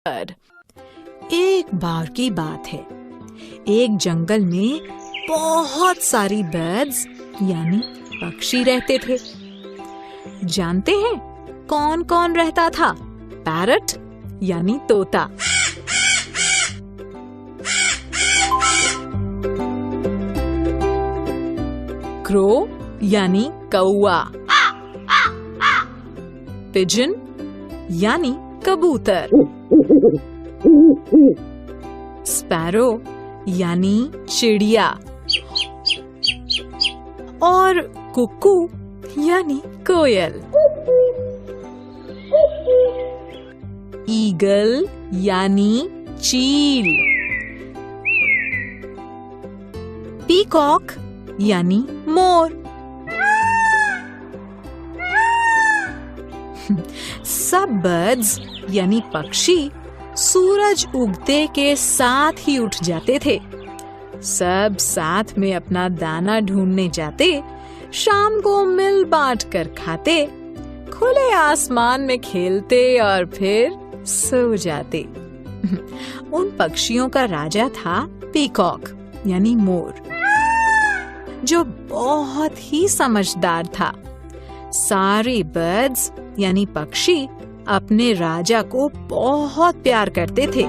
एक बार की बात है, एक जंगल में बहुत सारी बर्ड्स यानी पक्षी रहते थे। जानते हैं कौन कौन रहता था? पैरट यानी तोता, क्रो यानी कौआ, पिजन यानी कबूतर, स्पैरो यानी चिड़िया और कुक्कू यानी कोयल। ईगल यानी चील, पीकॉक यानी मोर। सब बर्ड्स यानी पक्षी सूरज उगते के साथ ही उठ जाते थे। सब साथ में अपना दाना ढूंढने जाते, शाम को मिल बांट कर खाते, खुले आसमान में खेलते और फिर सो जाते। उन पक्षियों का राजा था पीकॉक यानी मोर, जो बहुत ही समझदार था। सारे बर्ड्स यानी पक्षी अपने राजा को बहुत प्यार करते थे।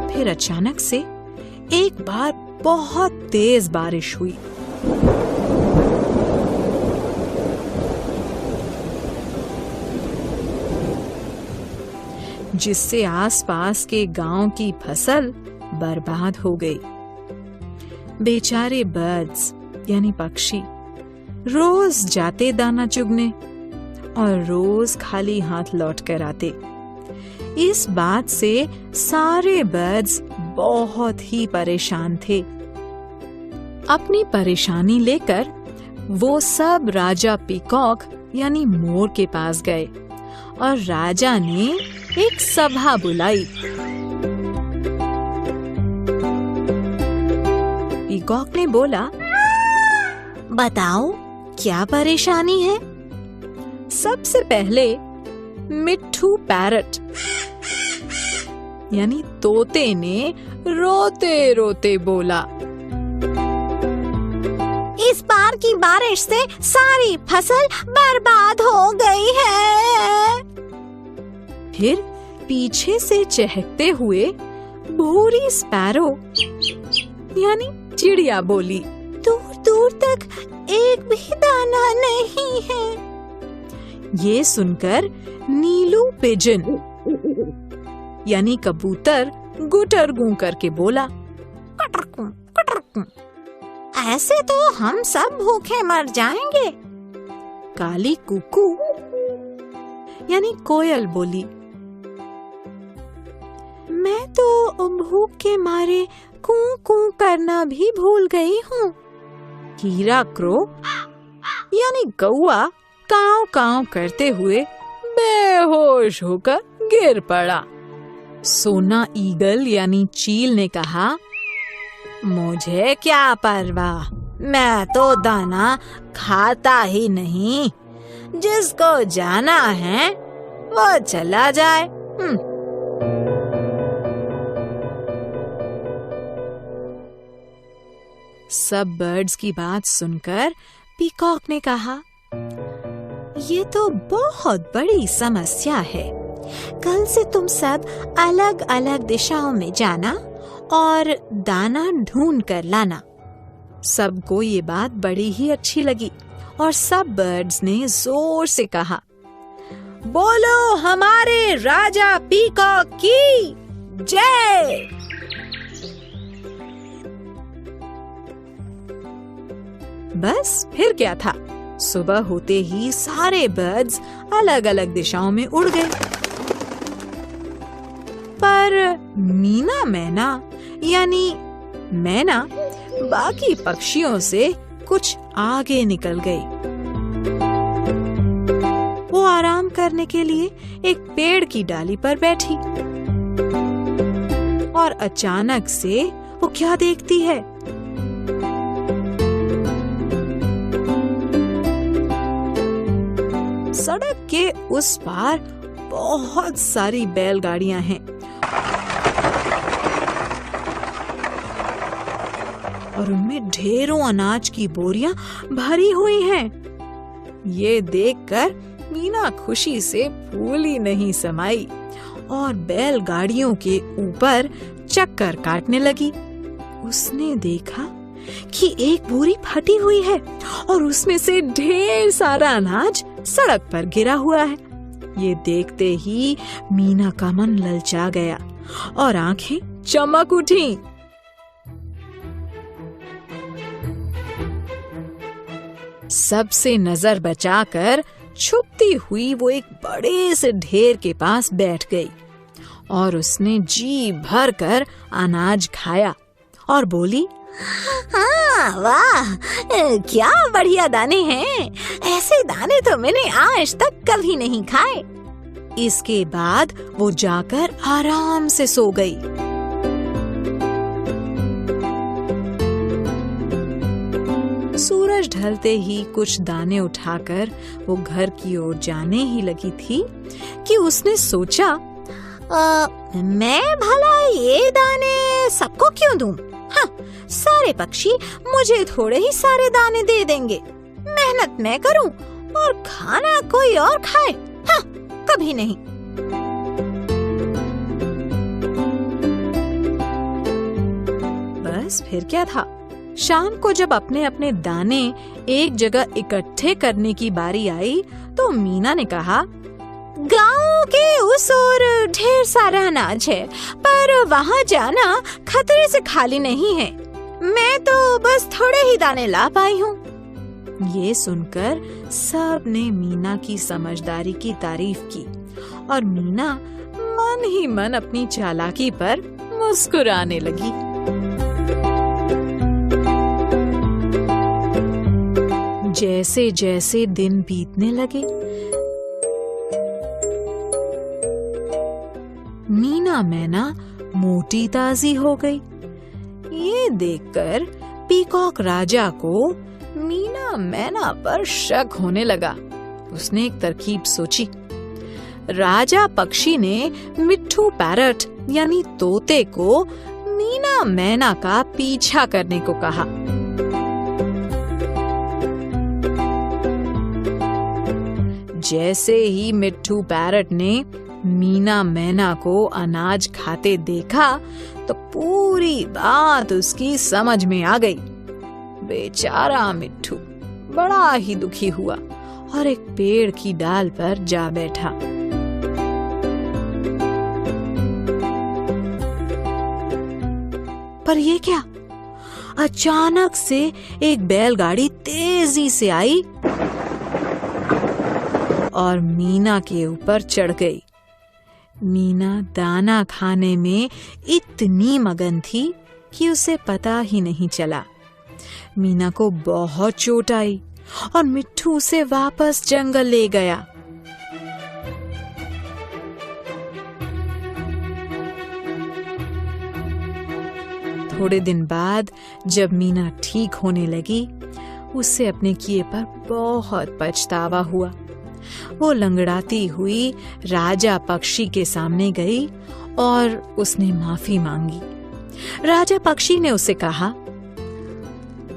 फिर अचानक से एक बार बहुत तेज बारिश हुई। जिससे आसपास के गांव की फसल बर्बाद हो गई। बेचारे बर्ड्स यानी पक्षी रोज जाते दाना चुगने और रोज खाली हाथ लौट कर आते। इस बात से सारे बर्ड्स बहुत ही परेशान थे। अपनी परेशानी लेकर वो सब राजा पीकॉक यानी मोर के पास गए और राजा ने एक सभा बुलाई। पीकॉक ने बोला, बताओ क्या परेशानी है? सबसे पहले मिट्ठू पैरट यानी तोते ने रोते रोते बोला, इस बार की बारिश से सारी फसल बर्बाद हो गई है। फिर पीछे से चहकते हुए भूरी स्पैरो यानी चिड़िया बोली, दूर दूर तक एक भी दाना नहीं है। ये सुनकर नीलू पिजन यानी कबूतर गुटर गूं करके बोला, कटरकूं, कटरकूं। ऐसे तो हम सब भूखे मर जाएंगे। काली कुकू यानी कोयल बोली, मैं तो भूख के मारे कूं कूं करना भी भूल गई हूँ। हीरा क्रो यानी कौआ काव काव करते हुए बेहोश होकर गिर पड़ा। सोना ईगल यानी चील ने कहा, मुझे क्या परवाह, मैं तो दाना खाता ही नहीं। जिसको जाना है वो चला जाए। सब बर्ड्स की बात सुनकर पीकॉक ने कहा, ये तो बहुत बड़ी समस्या है। कल से तुम सब अलग अलग दिशाओं में जाना और दाना ढूंढ कर लाना। सबको ये बात बड़ी ही अच्छी लगी और सब बर्ड्स ने जोर से कहा, बोलो हमारे राजा पीकॉक की जय। बस फिर क्या था, सुबह होते ही सारे बर्ड्स अलग अलग दिशाओं में उड़ गए। पर मीना मैना यानी मैना बाकी पक्षियों से कुछ आगे निकल गई। वो आराम करने के लिए एक पेड़ की डाली पर बैठी और अचानक से वो क्या देखती है, सड़क के उस पार बहुत सारी बैलगाड़ियां हैं और उनमें ढेरों अनाज की बोरियां भरी हुई हैं। ये देखकर मीना खुशी से फूली नहीं समाई और बैलगाड़ियों के ऊपर चक्कर काटने लगी। उसने देखा कि एक बोरी फटी हुई है और उसमें से ढेर सारा अनाज सड़क पर गिरा हुआ है। ये देखते ही मीना का मन ललचा गया और आंखें चमक उठी। सबसे नजर बचाकर छुपती हुई वो एक बड़े से ढेर के पास बैठ गई और उसने जी भर कर अनाज खाया और बोली, हाँ, वाह, क्या बढ़िया दाने हैं। ऐसे दाने तो मैंने आज तक कभी नहीं खाए। इसके बाद वो जाकर आराम से सो गई। सूरज ढलते ही कुछ दाने उठाकर वो घर की ओर जाने ही लगी थी कि उसने सोचा, मैं भला ये दाने सबको क्यों दूं? हाँ, सारे पक्षी मुझे थोड़े ही सारे दाने दे देंगे। मेहनत मैं करूं और खाना कोई और खाए। हाँ, कभी नहीं। बस फिर क्या था। शाम को जब अपने अपने दाने एक जगह इकट्ठे करने की बारी आई तो मीना ने कहा, गांव के उस ओर ढेर सारा अनाज है, पर वहाँ जाना खतरे से खाली नहीं है। मैं तो बस थोड़े ही दाने ला पाई हूँ। ये सुनकर सब ने मीना की समझदारी की तारीफ की और मीना मन ही मन अपनी चालाकी पर मुस्कुराने लगी। जैसे जैसे दिन बीतने लगे, मीना मैना मोटी ताजी हो गई। ये देखकर पीकॉक राजा को मीना मैना पर शक होने लगा। उसने एक तरकीब सोची। राजा पक्षी ने मिट्ठू पैरट यानी तोते को मीना मैना का पीछा करने को कहा। जैसे ही मिट्ठू पैरट ने मीना मैना को अनाज खाते देखा तो पूरी बात उसकी समझ में आ गई। बेचारा मिट्ठू बड़ा ही दुखी हुआ और एक पेड़ की डाल पर जा बैठा। पर ये क्या? अचानक से एक बैलगाड़ी तेजी से आई और मीना के ऊपर चढ़ गई। मीना दाना खाने में इतनी मगन थी कि उसे पता ही नहीं चला। मीना को बहुत चोट आई और मिट्ठू उसे वापस जंगल ले गया। थोड़े दिन बाद जब मीना ठीक होने लगी, उसे अपने किए पर बहुत पछतावा हुआ। वो लंगड़ाती हुई राजा पक्षी के सामने गई और उसने माफी मांगी। राजा पक्षी ने उसे कहा,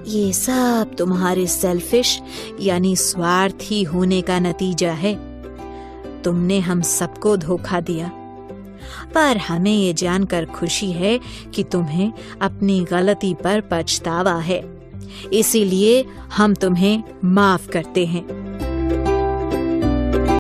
ये सब तुम्हारे सेल्फिश यानी स्वार्थी होने का नतीजा है। तुमने हम सबको धोखा दिया, पर हमें ये जानकर खुशी है कि तुम्हें अपनी गलती पर पछतावा है। इसीलिए हम तुम्हें माफ करते हैं।